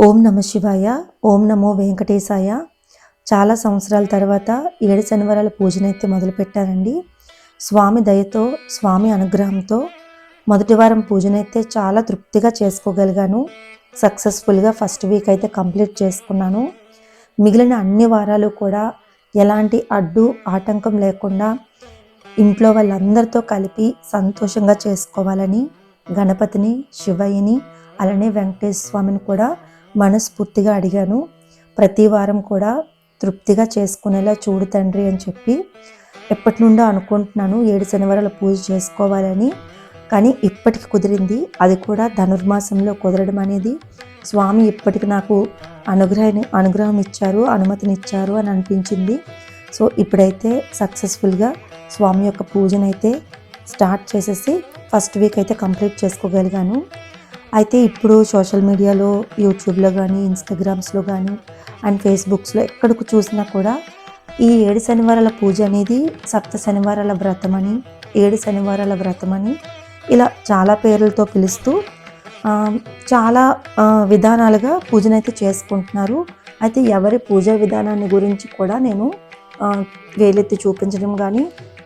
ఓం నమ శివాయ. ఓం నమో వెంకటేశాయ. చాలా సంవత్సరాల తర్వాత 7 శనివారాల పూజనైతే మొదలుపెట్టానండి. స్వామి దయతో, స్వామి అనుగ్రహంతో మొదటి వారం పూజనైతే చాలా తృప్తిగా చేసుకోగలిగాను. సక్సెస్ఫుల్గా ఫస్ట్ వీక్ అయితే కంప్లీట్ చేసుకున్నాను. మిగిలిన అన్ని వారాలు కూడా ఎలాంటి అడ్డు ఆటంకం లేకుండా ఇంట్లో వాళ్ళందరితో కలిపి సంతోషంగా చేసుకోవాలని గణపతిని, శివయ్యని, అలానే వెంకటేశ్వర స్వామిని కూడా మనస్ఫూర్తిగా అడిగాను. ప్రతి వారం కూడా తృప్తిగా చేసుకునేలా చూడు తండ్రి అని చెప్పి ఎప్పటి నుండో అనుకుంటున్నాను 7 శనివారాల పూజ చేసుకోవాలని. కానీ ఇప్పటికి కుదిరింది. అది కూడా ధనుర్మాసంలో కుదరడం అనేది స్వామి ఇప్పటికి నాకు అనుగ్రహం ఇచ్చారు, అనుమతినిచ్చారు అని అనిపించింది. సో ఇప్పుడైతే సక్సెస్ఫుల్గా స్వామి యొక్క పూజనైతే స్టార్ట్ చేసేసి ఫస్ట్ వీక్ అయితే కంప్లీట్ చేసుకోగలిగాను. అయితే ఇప్పుడు సోషల్ మీడియాలో, యూట్యూబ్లో కానీ, ఇన్స్టాగ్రామ్స్లో కానీ అండ్ ఫేస్బుక్స్లో ఎక్కడికి చూసినా కూడా ఈ 7 శనివారాల పూజ అనేది సప్త శనివారాల వ్రతం అని, 7 శనివారాల వ్రతం అని ఇలా చాలా పేర్లతో పిలుస్తూ చాలా విధానాలుగా పూజనైతే చేసుకుంటున్నారు. అయితే ఎవరి పూజా విధానాన్ని గురించి కూడా నేను వేలెత్తి చూపించడం కానీ,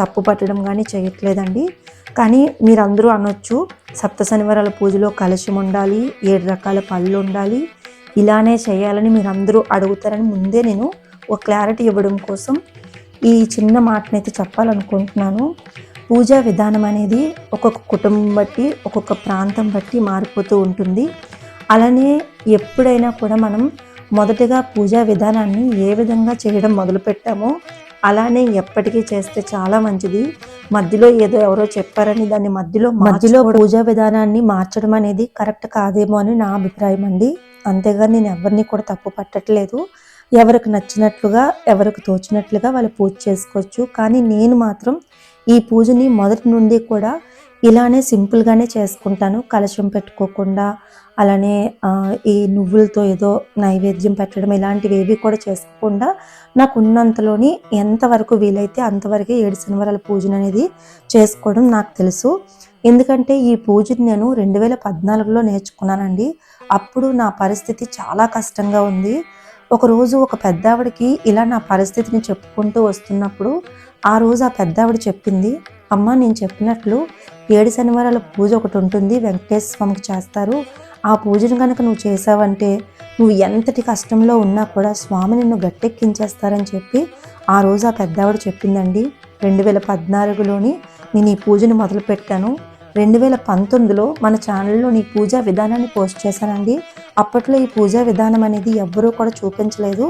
తప్పు పట్టడం కానీ చేయట్లేదండి. కానీ మీరందరూ అనొచ్చు, సప్త శనివారాల పూజలో కలశం ఉండాలి, 7 రకాల పళ్ళు ఉండాలి, ఇలానే చేయాలని మీరందరూ అడుగుతారని ముందే నేను ఒక క్లారిటీ ఇవ్వడం కోసం ఈ చిన్న మాటనైతే చెప్పాలనుకుంటున్నాను. పూజా విధానం అనేది ఒక్కొక్క కుటుంబం బట్టి, ఒక్కొక్క ప్రాంతం బట్టి మారిపోతూ ఉంటుంది. అలానే ఎప్పుడైనా కూడా మనం మొదటగా పూజా విధానాన్ని ఏ విధంగా చేయడం మొదలుపెట్టామో అలానే ఎప్పటికీ చేస్తే చాలా మంచిది. మధ్యలో ఏదో ఎవరో చెప్పారని దాన్ని మధ్యలో పూజా విధానాన్ని మార్చడం అనేది కరెక్ట్ కాదేమో అని నా అభిప్రాయం అండి. అంతేగాని నేను ఎవరిని కూడా తప్పు పట్టట్లేదు. ఎవరికి నచ్చినట్లుగా, ఎవరికి తోచినట్లుగా వాళ్ళు పూజ చేసుకోవచ్చు. కానీ నేను మాత్రం ఈ పూజని మొదటి నుండి కూడా ఇలానే సింపుల్గానే చేసుకుంటాను. కలశం పెట్టుకోకుండా, అలానే ఈ నువ్వులతో ఏదో నైవేద్యం పెట్టడం ఇలాంటివి ఏవి కూడా చేసుకోకుండా నాకు ఉన్నంతలోని ఎంతవరకు వీలైతే అంతవరకే 7 శనివారాల పూజను అనేది చేసుకోవడం నాకు తెలుసు. ఎందుకంటే ఈ పూజని నేను 2014లో నేర్చుకున్నానండి. అప్పుడు నా పరిస్థితి చాలా కష్టంగా ఉంది. ఒకరోజు ఒక పెద్దావిడికి ఇలా నా పరిస్థితిని చెప్పుకుంటూ వస్తున్నప్పుడు ఆ రోజు ఆ పెద్దావిడ చెప్పింది, అమ్మ నేను చెప్పినట్లు 7 శనివారాల పూజ ఒకటి ఉంటుంది, వెంకటేశ్వర స్వామికి చేస్తారు. ఆ పూజను కనుక నువ్వు చేసావంటే నువ్వు ఎంతటి కష్టంలో ఉన్నా కూడా స్వామి నిన్ను గట్టెక్కించేస్తారని చెప్పి ఆ రోజు ఆ పెద్దావిడ చెప్పిందండి. 2014లోని నేను ఈ పూజను మొదలుపెట్టాను. 2019లో మన ఛానల్లో నీ పూజా విధానాన్ని పోస్ట్ చేశానండి. అప్పట్లో ఈ పూజా విధానం అనేది ఎవ్వరూ కూడా చూపించలేదు.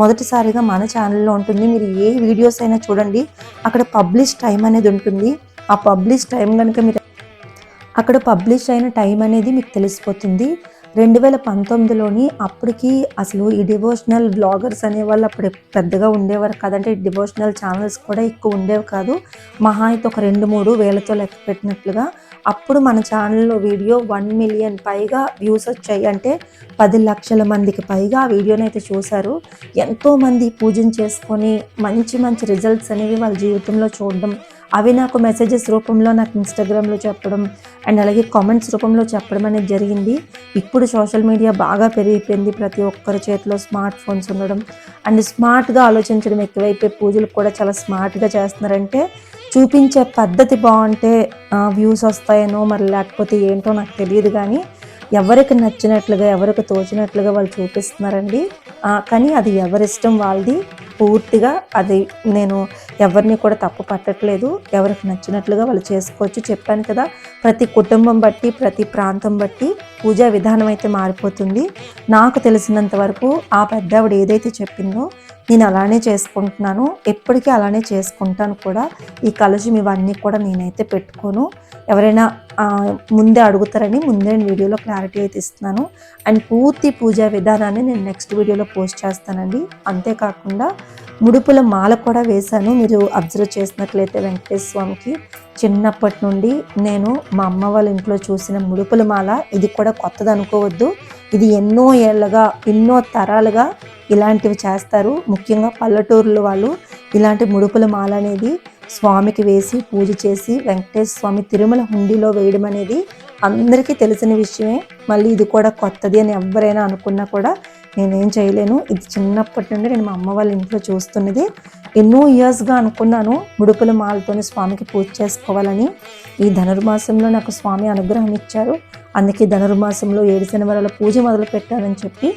మొదటిసారిగా మన ఛానల్లో ఉంటుంది. మీరు ఏ వీడియోస్ అయినా చూడండి, అక్కడ పబ్లిష్ టైం అనేది ఉంటుంది. ఆ పబ్లిష్ టైం కనుక మీరు అక్కడ పబ్లిష్ అయిన టైం అనేది మీకు తెలిసిపోతుంది. 2019లోని అప్పటికి అసలు ఈ డివోషనల్ బ్లాగర్స్ అనేవాళ్ళు అప్పుడు పెద్దగా ఉండేవారు కాదంటే డివోషనల్ ఛానల్స్ కూడా ఎక్కువ ఉండేవి కాదు. మహా అయితే ఒక 2-3 వేలతో లెక్క పెట్టినట్లుగా. అప్పుడు మన ఛానల్లో వీడియో 1 మిలియన్ పైగా వ్యూస్ వచ్చాయి. అంటే 10 లక్షల మందికి పైగా ఆ వీడియోని అయితే చూశారు. ఎంతోమంది పూజను చేసుకొని మంచి మంచి రిజల్ట్స్ అనేవి వాళ్ళ జీవితంలో చూడడం, అవి నాకు మెసేజెస్ రూపంలో నాకు ఇన్స్టాగ్రామ్లో చెప్పడం అండ్ అలాగే కామెంట్స్ రూపంలో చెప్పడం అనేది జరిగింది. ఇప్పుడు సోషల్ మీడియా బాగా పెరిగిపోయింది. ప్రతి ఒక్కరి చేతిలో స్మార్ట్ ఫోన్స్ ఉండడం అండ్ స్మార్ట్గా ఆలోచించడం ఎక్కువైపోయి పూజలు కూడా చాలా స్మార్ట్గా చేస్తున్నారంటే చూపించే పద్ధతి బాగుంటే వ్యూస్ వస్తాయనో మరి లేకపోతే ఏంటో నాకు తెలియదు. కానీ ఎవరికి నచ్చినట్లుగా, ఎవరికి తోచినట్లుగా వాళ్ళు చూపిస్తున్నారండి. కానీ అది ఎవరిష్టం వాళ్ళది పూర్తిగా. అది నేను ఎవరిని కూడా తప్పు పట్టట్లేదు. ఎవరికి నచ్చినట్లుగా వాళ్ళు చేసుకోవచ్చు. చెప్పాను కదా, ప్రతి కుటుంబం బట్టి, ప్రతి ప్రాంతం బట్టి పూజా విధానం అయితే మారిపోతుంది. నాకు తెలిసినంత వరకు ఆ పెద్దావిడ ఏదైతే చెప్పిందో నేను అలానే చేసుకుంటున్నాను. ఎప్పటికీ అలానే చేసుకుంటాను కూడా. ఈ కలశం ఇవన్నీ కూడా నేనైతే పెట్టుకోను. ఎవరైనా ముందే అడుగుతారని ముందే వీడియోలో క్లారిటీ అయితే ఇస్తున్నాను. అండ్ పూర్తి పూజా విధానాన్ని నేను నెక్స్ట్ వీడియోలో పోస్ట్ చేస్తానండి. అంతేకాకుండా ముడుపుల మాల కూడా వేశాను. మీరు అబ్జర్వ్ చేసినట్లయితే వెంకటేశ్వర స్వామికి చిన్నప్పటి నుండి నేను మా అమ్మ వాళ్ళ ఇంట్లో చూసిన ముడుపుల మాల. ఇది కూడా కొత్తది అనుకోవద్దు. ఇది ఎన్నో ఏళ్ళగా, ఎన్నో తరాలుగా ఇలాంటివి చేస్తారు. ముఖ్యంగా పల్లెటూరులో వాళ్ళు ఇలాంటి ముడుపుల మాల అనేది స్వామికి వేసి పూజ చేసి వెంకటేశ్వర స్వామి తిరుమల హుండీలో వేయడం అనేది అందరికీ తెలిసిన విషయమే. మళ్ళీ ఇది కూడా కొత్తది అని ఎవరైనా అనుకున్నా కూడా నేనేం చేయలేను. ఇది చిన్నప్పటి నుండి నేను మా అమ్మ వాళ్ళ ఇంట్లో చూస్తున్నది. ఎన్నో ఇయర్స్గా అనుకున్నాను ముడుపుల మాలతోని స్వామికి పూజ చేసుకోవాలని. ఈ ధనుర్మాసంలో నాకు స్వామి అనుగ్రహం ఇచ్చారు. అందుకే ధనుర్మాసంలో 7 శనివారాల పూజ మొదలు పెట్టాలని చెప్పి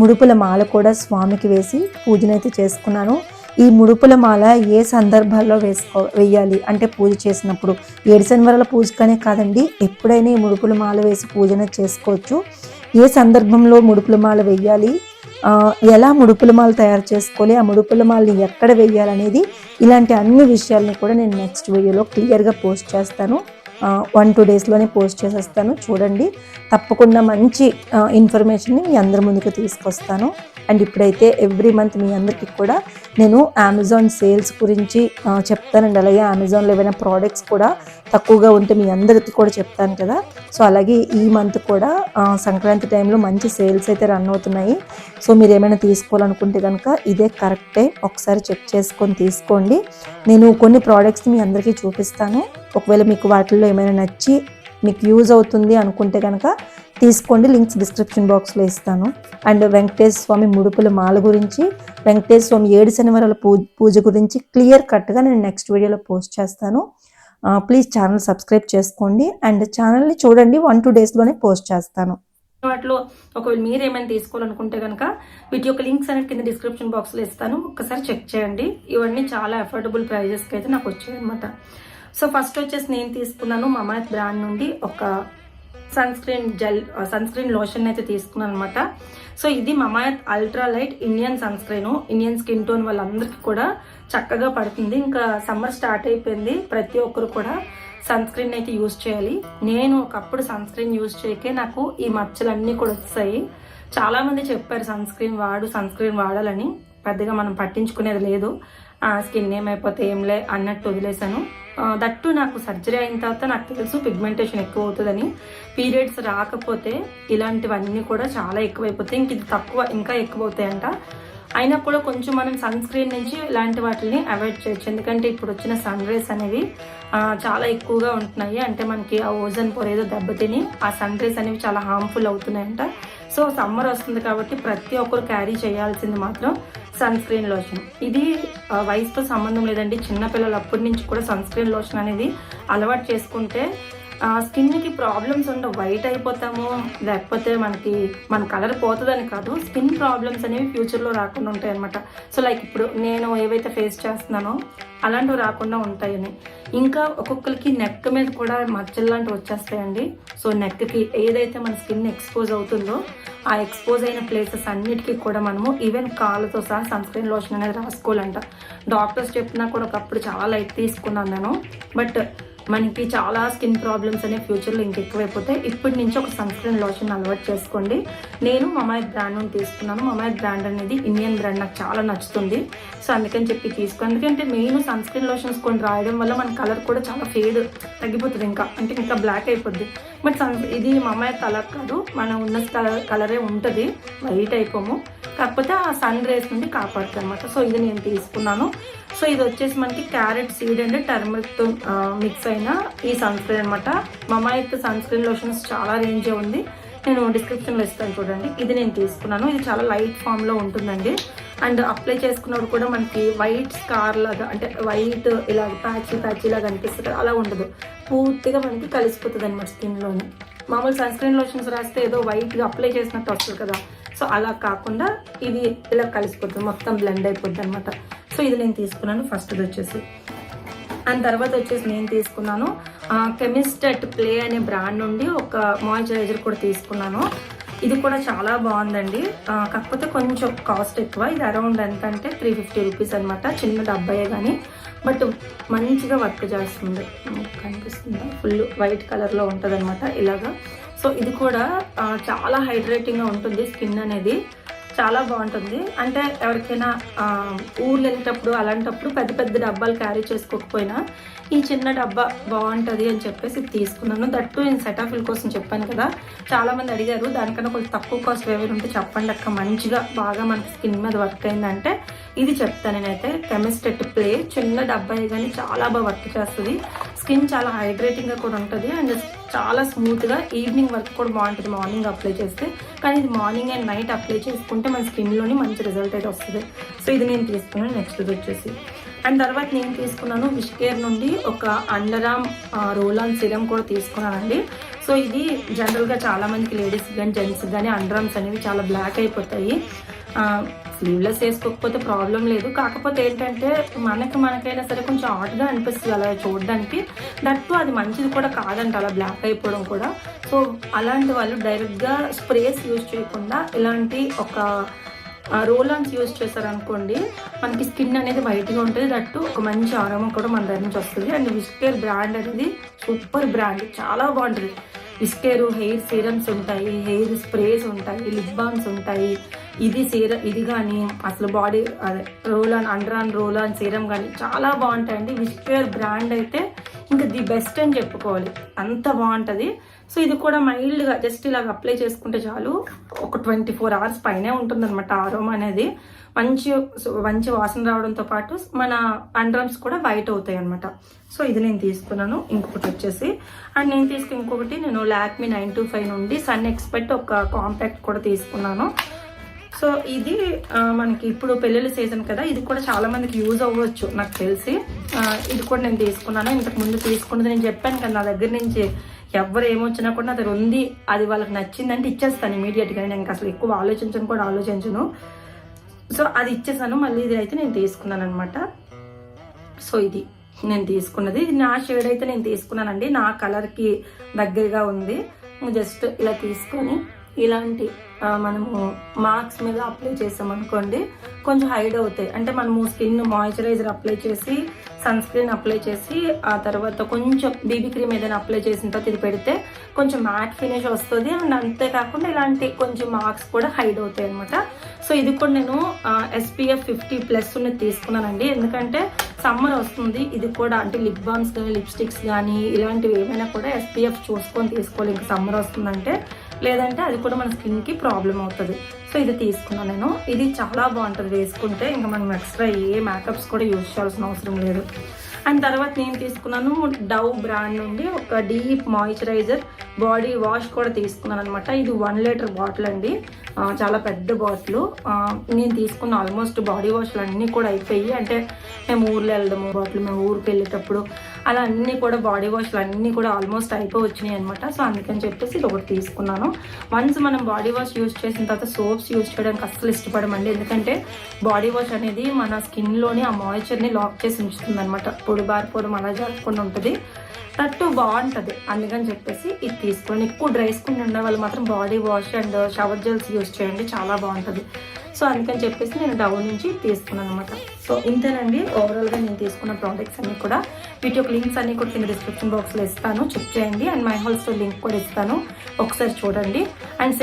ముడుపుల మాల కూడా స్వామికి వేసి పూజనైతే చేసుకున్నాను. ఈ ముడుపుల మాల ఏ సందర్భాల్లో వేయాలి అంటే పూజ చేసినప్పుడు 7 శనివారాల పూజకనే కాదండి, ఎప్పుడైనా ఈ ముడుపుల మాల వేసి పూజన చేసుకోవచ్చు. ఏ సందర్భంలో ముడుపుల మాల వేయాలి, ఎలా ముడుపుల మాల తయారు చేసుకోవాలి, ఆ ముడుపుల మాలని ఎక్కడ వేయాలనేది, ఇలాంటి అన్ని విషయాల్ని కూడా నేను నెక్స్ట్ వీడియోలో క్లియర్గా పోస్ట్ చేస్తాను. 1-2 డేస్లోనే పోస్ట్ చేసేస్తాను. చూడండి, తప్పకుండా మంచి ఇన్ఫర్మేషన్ని మీ అందరి ముందుకు తీసుకొస్తాను. అండ్ ఇప్పుడైతే ఎవ్రీ మంత్ మీ అందరికీ కూడా నేను అమెజాన్ సేల్స్ గురించి చెప్తానండి. అలాగే అమెజాన్లో ఏమైనా ప్రోడక్ట్స్ కూడా తక్కువగా ఉంటే మీ అందరికీ కూడా చెప్తాను కదా. సో అలాగే ఈ మంత్ కూడా సంక్రాంతి టైంలో మంచి సేల్స్ అయితే రన్ అవుతున్నాయి. సో మీరు ఏమైనా తీసుకోవాలనుకుంటే కనుక ఇదే కరెక్టే, ఒకసారి చెక్ చేసుకొని తీసుకోండి. నేను కొన్ని ప్రోడక్ట్స్ మీ అందరికీ చూపిస్తాను. ఒకవేళ మీకు వాటిల్లో ఏమైనా నచ్చి మీకు యూజ్ అవుతుంది అనుకుంటే కనుక తీసుకోండి. లింక్స్ డిస్క్రిప్షన్ బాక్స్లో ఇస్తాను. అండ్ వెంకటేశ్వర స్వామి ముడుపుల మాల గురించి, వెంకటేశ్వర స్వామి 7 శనివారాల పూజ గురించి క్లియర్ కట్గా నేను నెక్స్ట్ వీడియోలో పోస్ట్ చేస్తాను. ప్లీజ్ ఛానల్ సబ్స్క్రైబ్ చేసుకోండి అండ్ ఛానల్ని చూడండి. 1-2 డేస్లోనే పోస్ట్ చేస్తాను. వాటిలో ఒకవేళ మీరు ఏమైనా తీసుకోవాలనుకుంటే కనుక వీటి యొక్క లింక్స్ అనేది కింద డిస్క్రిప్షన్ బాక్స్లో ఇస్తాను, ఒక్కసారి చెక్ చేయండి. ఇవన్నీ చాలా అఫోర్డబుల్ ప్రైజెస్కి అయితే నాకు వచ్చాయి అనమాట. సో ఫస్ట్ వచ్చేసి నేను తీసుకున్నాను మమాత్ బ్రాండ్ నుండి ఒక సన్ స్క్రీన్ లోషన్ అయితే తీసుకున్నాను అనమాట. సో ఇది Mamaearth ultra light Indian skin tone వాళ్ళందరికీ కూడా చక్కగా పడుతుంది. ఇంకా సమ్మర్ స్టార్ట్ అయిపోయింది, ప్రతి ఒక్కరు కూడా సన్ స్క్రీన్ అయితే యూజ్ చేయాలి. నేను ఒకప్పుడు సన్ స్క్రీన్ యూజ్ చేయకే నాకు ఈ మచ్చలన్నీ కూడా వచ్చాయి. చాలా మంది చెప్పారు సన్ స్క్రీన్ వాడాలని, పెద్దగా మనం పట్టించుకునేది లేదు. స్కిన్ ఏమైపోతే ఏంలే అన్నట్టు వదిలేశాను. దట్టు నాకు సర్జరీ అయిన తర్వాత నాకు తెలుసు పిగ్మెంటేషన్ ఎక్కువ అవుతుందని. పీరియడ్స్ రాకపోతే ఇలాంటివన్నీ కూడా చాలా ఎక్కువైపోతాయి, ఇంక ఇది తక్కువ ఇంకా ఎక్కువ అవుతాయంట. అయినా కూడా కొంచెం మనం సన్ స్క్రీన్ నుంచి ఇలాంటి వాటిని అవాయిడ్ చేయొచ్చు. ఎందుకంటే ఇప్పుడు వచ్చిన సన్ రేస్ అనేవి చాలా ఎక్కువగా ఉంటున్నాయి. అంటే మనకి ఆ ఓజోన్ పొర ఏదో దెబ్బతిని ఆ సన్ రేస్ అనేవి చాలా హార్మ్ఫుల్ అవుతున్నాయంట. సో సమ్మర్ వస్తుంది కాబట్టి ప్రతి ఒక్కరు క్యారీ చేయాల్సింది మాత్రం సన్ స్క్రీన్ లోషన్. ఇది వయసుతో సంబంధం లేదండి, చిన్నపిల్లలు అప్పటి నుంచి కూడా సన్ స్క్రీన్ లోషన్ అనేది అలవాటు చేసుకుంటే స్కిన్కి ప్రాబ్లమ్స్ ఉండవు. వైట్ అయిపోతాము, లేకపోతే మన కలర్ పోతుందని కాదు, స్కిన్ ప్రాబ్లమ్స్ అనేవి ఫ్యూచర్లో రాకుండా ఉంటాయి అనమాట. సో లైక్ ఇప్పుడు నేను ఏవైతే ఫేస్ చేస్తున్నానో అలాంటివి రాకుండా ఉంటాయని. ఇంకా ఒక్కొక్కరికి నెక్ మీద కూడా మచ్చలు లాంటివి వచ్చేస్తాయండి. సో నెక్కి ఏదైతే మన స్కిన్ ఎక్స్పోజ్ అవుతుందో ఆ ఎక్స్పోజ్ అయిన ప్లేసెస్ అన్నిటికీ కూడా మనము ఈవెన్ కాళ్ళతో సహా సన్ స్క్రీన్ లోషన్ అనేది రాసుకోవాలంట. డాక్టర్స్ చెప్పినా కూడా ఒకప్పుడు చాలా లైట్ తీసుకున్నాను నేను. బట్ మనకి చాలా స్కిన్ ప్రాబ్లమ్స్ అనేవి ఫ్యూచర్లో ఇంకెక్కువైపోతాయి. ఇప్పటి నుంచి ఒక సన్ స్క్రీన్ లోషన్ అలవాటు చేసుకోండి. నేను మమాత్ బ్రాండ్ నుండి తీసుకున్నాను. మమాత్ బ్రాండ్ అనేది ఇండియన్ బ్రాండ్, నాకు చాలా నచ్చుతుంది. సో అందుకని చెప్పి తీసుకున్నాను. ఎందుకంటే మెయిన్ సన్ స్క్రీన్ లోషన్స్ కొన్ని రాయడం వల్ల మన కలర్ కూడా చాలా ఫేడ్ తగ్గిపోతుంది, ఇంకా బ్లాక్ అయిపోద్ది. బట్ ఇది మమాత్ కలర్ కాదు, మనం ఉన్న కలరే ఉంటుంది, వైట్ అయిపోము. కాకపోతే ఆ సన్ రేస్ నుండి కాపాడుతుంది అనమాట. సో ఇది నేను తీసుకున్నాను. సో ఇది వచ్చేసి మనకి క్యారెట్ సీడ్ అండ్ టర్మరిక్తో మిక్స్ అయిన ఈ సన్ స్క్రీన్ అనమాట. మమాత్ సన్ స్క్రీన్ లోషన్స్ చాలా రేంజే ఉంది, నేను డిస్క్రిప్షన్లో ఇస్తాను చూడండి. ఇది నేను తీసుకున్నాను. ఇది చాలా లైట్ ఫామ్లో ఉంటుందండి. అండ్ అప్లై చేసుకున్నప్పుడు కూడా మనకి వైట్ స్కార్ లాగా, అంటే వైట్ ఇలా ప్యాచీ లాగా అనిపిస్తుంది, అలా ఉండదు. పూర్తిగా మనకి కలిసిపోతుంది అనమాట స్కిన్లోని. మామూలు సన్ స్క్రీన్ లోషన్స్ రాస్తే ఏదో వైట్గా అప్లై చేసినట్టు వస్తుంది కదా, సో అలా కాకుండా ఇది ఇలా కలిసిపోతుంది, మొత్తం బ్లెండ్ అయిపోద్ది అనమాట. సో ఇది నేను తీసుకున్నాను ఫస్ట్ది వచ్చేసి. అండ్ తర్వాత వచ్చేసి నేను తీసుకున్నాను కెమిస్ట్ అట్ ప్లే అనే బ్రాండ్ నుండి ఒక మాయిశ్చరైజర్ కూడా తీసుకున్నాను. ఇది కూడా చాలా బాగుందండి, కాకపోతే కొంచెం కాస్ట్ ఎక్కువ. ఇది అరౌండ్ ఎంత అంటే 350 రూపీస్ అనమాట. చిన్న డబ్బాయే కానీ బట్ మంచిగా వర్క్ చేస్తుంది. కనిపిస్తుందా, ఫుల్ వైట్ కలర్లో ఉంటుంది అనమాట ఇలాగా. సో ఇది కూడా చాలా హైడ్రేటింగ్గా ఉంటుంది, స్కిన్ అనేది చాలా బాగుంటుంది. అంటే ఎవరికైనా ఊర్లు వెళ్ళేటప్పుడు అలాంటప్పుడు పెద్ద పెద్ద డబ్బాలు క్యారీ చేసుకోకపోయినా ఈ చిన్న డబ్బా బాగుంటుంది అని చెప్పేసి ఇది తీసుకున్నాను. దట్టు నేను సెటాఫిల్ కోసం చెప్పాను కదా, చాలామంది అడిగారు దానికన్నా కొంచెం తక్కువ కాస్ట్ ఏమైనా ఉంటే చెప్పండి అక్క, మంచిగా బాగా మనకి స్కిన్ మీద వర్క్ అయిందంటే ఇది చెప్తాను నేనైతే. కెమిస్ట్ ఎట్ ప్లే చిన్న డబ్బాయి కానీ చాలా బాగా వర్క్ చేస్తుంది. స్కిన్ చాలా హైడ్రేటింగ్గా కూడా ఉంటుంది. అండ్ చాలా స్మూత్గా ఈవినింగ్ వరకు కూడా బాగుంటుంది మార్నింగ్ అప్లై చేస్తే. కానీ ఇది మార్నింగ్ అండ్ నైట్ అప్లై చేసుకుంటే మన స్కిన్లోని మంచి రిజల్ట్ అయితే వస్తుంది. సో ఇది నేను తీసుకున్నాను. నెక్స్ట్ వచ్చేసి అండ్ తర్వాత నేను తీసుకున్నాను విష్కేర్ నుండి ఒక under arm roll on serum కూడా తీసుకున్నానండి. సో ఇది జనరల్గా చాలామందికి లేడీస్ కానీ జెంట్స్ కానీ అండర్ ఆర్మ్స్ అనేవి చాలా బ్లాక్ అయిపోతాయి. స్లీవ్లెస్ వేసుకోకపోతే ప్రాబ్లం లేదు. కాకపోతే ఏంటంటే మనకైనా సరే కొంచెం హాట్గా అనిపిస్తుంది అలా చూడడానికి. దట్టు అది మంచిది కూడా కాదంట అలా బ్లాక్ అయిపోవడం కూడా. సో అలాంటి వాళ్ళు డైరెక్ట్గా స్ప్రేస్ యూజ్ చేయకుండా ఇలాంటి ఒక రోల్ ఆన్స్ యూజ్ చేశారనుకోండి, మనకి స్కిన్ అనేది వైట్గా ఉంటుంది. దట్టు ఒక మంచి ఆరోమా కూడా మన దగ్గర నుంచి వస్తుంది. అండ్ విష్కేర్ బ్రాండ్ అనేది సూపర్ బ్రాండ్, చాలా బాగుంటుంది. విష్కేర్ హెయిర్ సీరమ్స్ ఉంటాయి, హెయిర్ స్ప్రేస్ ఉంటాయి, లిప్ బామ్స్ ఉంటాయి. ఇది కానీ అసలు బాడీ అదే roll on under on roll on serum కానీ చాలా బాగుంటాయండి. విష్కేర్ బ్రాండ్ అయితే ఇంకా ది బెస్ట్ అని చెప్పుకోవాలి, అంత బాగుంటుంది. సో ఇది కూడా మైల్డ్గా జస్ట్ ఇలాగ అప్లై చేసుకుంటే చాలు, ఒక 24 hours పైనే ఉంటుందన్నమాట ఆరోమా అనేది. మంచి వాసన రావడంతో పాటు మన అండర్ ఆర్మ్స్ కూడా వైట్ అవుతాయి అనమాట. సో ఇది నేను తీసుకున్నాను. ఇంకొకటి వచ్చేసి అండ్ నేను లాక్మీ 925 నుండి సన్ ఎక్స్పెక్ట్ ఒక కాంపాక్ట్ కూడా తీసుకున్నాను. సో ఇది మనకి ఇప్పుడు పెళ్ళిళ్ళ సీజన్ కదా, ఇది కూడా చాలా మందికి యూజ్ అవ్వచ్చు నాకు తెలిసి. ఇది కూడా నేను తీసుకున్నాను. ఇంతకు ముందు తీసుకున్నది నేను చెప్పాను కదా, నా దగ్గర నుంచి ఎవరు ఏమొచ్చినా కూడా నా దగ్గర ఉంది, అది వాళ్ళకి నచ్చిందంటే ఇచ్చేస్తాను ఇమీడియట్గా. నేను ఇంకా అసలు ఎక్కువ ఆలోచించను. సో అది ఇచ్చేసాను. మళ్ళీ ఇది అయితే నేను తీసుకున్నాను అనమాట. సో ఇది నేను తీసుకున్నది, ఇది నా షేడ్ అయితే నేను తీసుకున్నానండి. నా కలర్కి దగ్గరగా ఉంది. జస్ట్ ఇలా తీసుకొని ఇలాంటి మనము మార్క్స్ మీద అప్లై చేసామనుకోండి కొంచెం హైడ్ అవుతాయి. అంటే మనము స్కిన్ మాయిశ్చరైజర్ అప్లై చేసి, సన్ స్క్రీన్ అప్లై చేసి, ఆ తర్వాత కొంచెం బీబీ క్రీమ్ ఏదైనా అప్లై చేసిన తర్వాత ఇది పెడితే కొంచెం మ్యాట్ ఫినిష్ వస్తుంది. అండ్ అంతేకాకుండా ఇలాంటి కొంచెం మార్క్స్ కూడా హైడ్ అవుతాయి అనమాట. సో ఇది కూడా నేను SPF 50+ ఉన్నది తీసుకున్నానండి. ఎందుకంటే సమ్మర్ వస్తుంది, ఇది కూడా అంటే లిప్ బామ్స్ కానీ లిప్స్టిక్స్ కానీ ఇలాంటివి ఏమైనా కూడా SPF చూసుకొని తీసుకోవాలి ఇంకా సమ్మర్ వస్తుందంటే, లేదంటే అది కూడా మన స్కిన్కి ప్రాబ్లం అవుతుంది. సో ఇది తీసుకున్నాను నేను. ఇది చాలా బాగుంటుంది వేసుకుంటే, ఇంకా మనం ఎక్స్ట్రా ఏ మేకప్స్ కూడా యూజ్ చేయాల్సిన అవసరం లేదు. అండ్ తర్వాత నేను తీసుకున్నాను డవ్ బ్రాండ్ నుండి ఒక డీప్ మాయిశ్చరైజర్ బాడీ వాష్ కూడా తీసుకున్నాను అనమాట. ఇది 1 లీటర్ బాటిల్ అండి, చాలా పెద్ద బాటిల్. నేను తీసుకున్న ఆల్మోస్ట్ బాడీ వాష్లు అన్నీ కూడా అయిపోయి, అంటే మేము ఊర్లో వెళ్దాము బాటిల్, మేము ఊరికి వెళ్ళేటప్పుడు అలా అన్నీ కూడా బాడీ వాష్లు అన్నీ కూడా ఆల్మోస్ట్ అయిపోయి వచ్చినాయి అనమాట. సో అందుకని చెప్పేసి ఇది ఒకటి తీసుకున్నాను. వన్స్ మనం బాడీ వాష్ యూజ్ చేసిన తర్వాత సోప్స్ యూజ్ చేయడానికి అస్సలు ఇష్టపడమండి. ఎందుకంటే బాడీ వాష్ అనేది మన స్కిన్లోని ఆ మాయిశ్చర్ని లాక్ చేసి ఉంచుతుంది అనమాట. పొడి బారిపోవడం అలా జరగకుండా ఉంటుంది, తట్టు బాగుంటుంది. అందుకని చెప్పేసి ఇది తీసుకోండి. ఎక్కువ డ్రై స్కిన్ ఉండే వాళ్ళు మాత్రం body wash and shower gels use చేయండి, చాలా బాగుంటుంది. సో అందుకని చెప్పేసి నేను డవ్ నుంచి తీసుకున్నాను అనమాట. సో ఇంతేనండి ఓవరాల్గా నేను తీసుకున్న ప్రోడక్ట్స్ అన్నీ కూడా. వీటి యొక్క లింక్స్ అన్నీ కూడా కింద డిస్క్రిప్షన్ బాక్స్లో ఇస్తాను, చెక్ చేయండి. And my whole store link కూడా ఇస్తాను, ఒకసారి చూడండి. అండ్